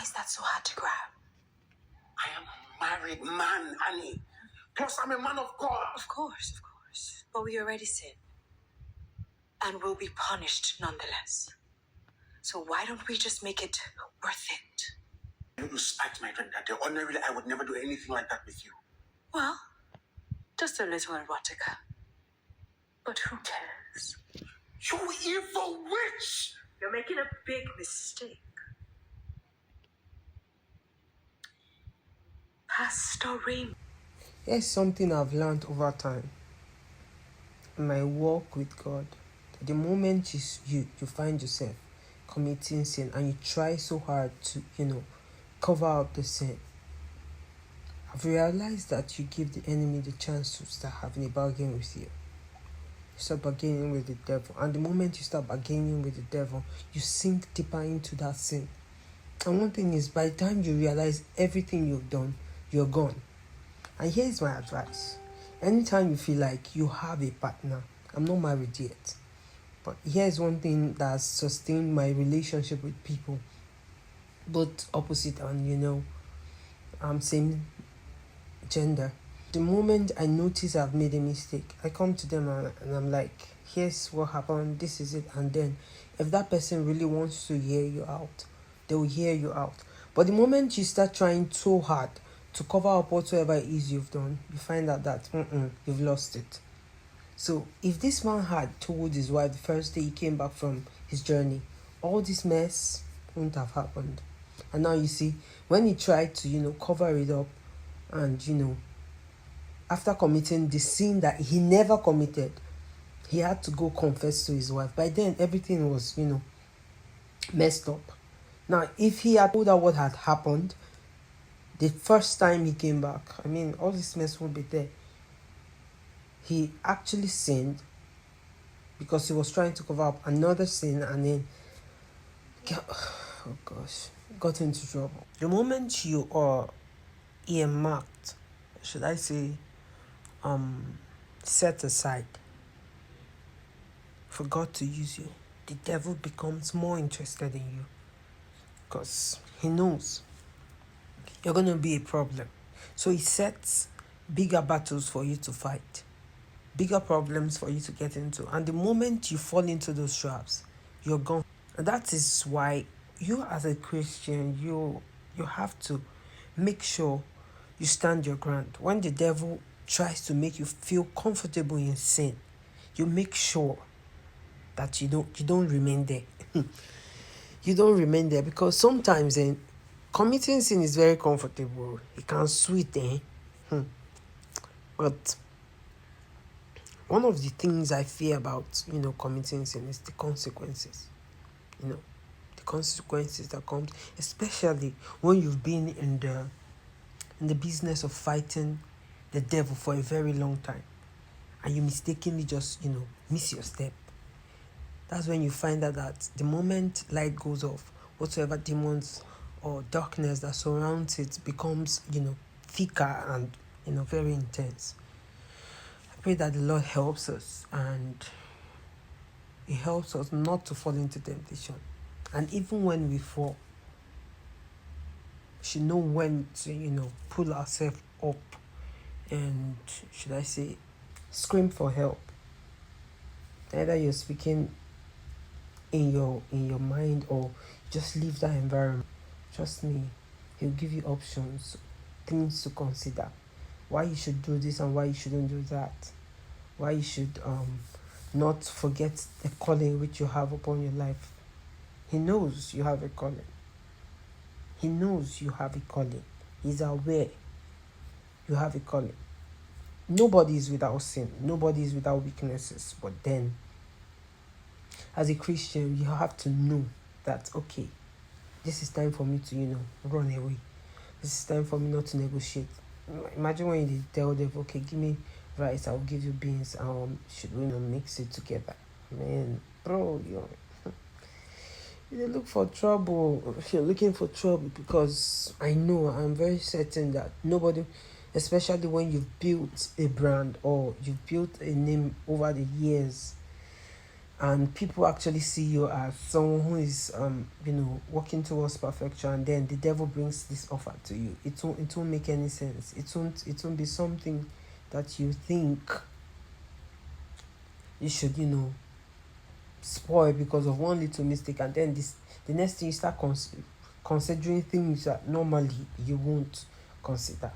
is that so hard to grab? I am a married man, honey. Plus, I'm a man of God. Of course. But we already sinned. And will be punished nonetheless. So why don't we just make it worth it? You spiked my drink that day. Ordinarily, I would never do anything like that with you. Well, just a little erotica. But who cares? You evil witch! You're making a big mistake. Pastor Raymond. Here's something I've learned over time in my walk with God. The moment you find yourself committing sin and you try so hard to, cover up the sin, I've realized that you give the enemy the chance to start having a bargain with you. You start bargaining with the devil. And the moment you start bargaining with the devil, you sink deeper into that sin. And one thing is, by the time you realize everything you've done, you're gone. And here's my advice. Anytime you feel like you have a partner, I'm not married yet, but here's one thing that's sustained my relationship with people, both opposite and, same gender. The moment I notice I've made a mistake, I come to them and I'm like, here's what happened, this is it. And then if that person really wants to hear you out, they will hear you out. But the moment you start trying so hard to cover up whatsoever it is you've done, you find out that you've lost it. So if this man had told his wife the first day he came back from his journey, all this mess wouldn't have happened. And now you see, when he tried to, cover it up and, after committing the sin that he never committed, he had to go confess to his wife. By then, everything was, messed up. Now, if he had told her what had happened the first time he came back, all this mess would be there. He actually sinned because he was trying to cover up another sin and then, got into trouble. The moment you are earmarked, should I say, set aside for God to use you, the devil becomes more interested in you because he knows you're going to be a problem. So he sets bigger battles for you to fight, bigger problems for you to get into. And the moment you fall into those traps, you're gone. And that is why you as a Christian, you have to make sure you stand your ground. When the devil tries to make you feel comfortable in sin, you make sure that you don't remain there. You don't remain there, because sometimes committing sin is very comfortable. It can sweet, But one of the things I fear about, committing sin is the consequences. The consequences that comes, especially when you've been in the business of fighting the devil for a very long time, and you mistakenly just, miss your step. That's when you find out that the moment light goes off, whatsoever demons or darkness that surrounds it becomes, thicker and, very intense. I pray that the Lord helps us, and He helps us not to fall into temptation. And even when we fall, we should know when to, pull ourselves up and, should I say, scream for help. Either you're speaking in your mind or just leave that environment. Trust me, He'll give you options, things to consider, why you should do this and why you shouldn't do that, why you should not forget the calling which you have upon your life. He knows you have a calling. He knows you have a calling. He's aware you have a calling. Nobody is without sin. Nobody is without weaknesses. But then, as a Christian, you have to know that, okay, this is time for me to, run away. This is time for me not to negotiate. Imagine when you tell them, okay, give me rice, I'll give you beans. Should we mix it together? Man, bro, you look for trouble. If you're looking for trouble, because I'm very certain that nobody, especially when you've built a brand or you've built a name over the years, and people actually see you as someone who is working towards perfection, and then the devil brings this offer to you, it won't make any sense. It won't be something that you think you should spoil because of one little mistake, and then the next thing you start considering things that normally you won't consider.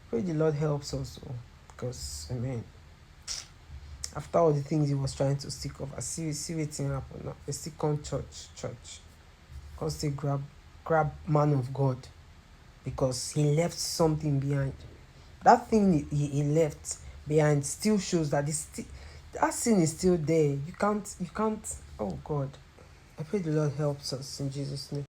Pray the Lord helps us, because after all the things he was trying to stick over, see wetin happen now. They still come church come still grab man of God, because he left something behind. That thing he left behind still shows that that sin is still there. You can't. Oh God, I pray the Lord helps us in Jesus' name.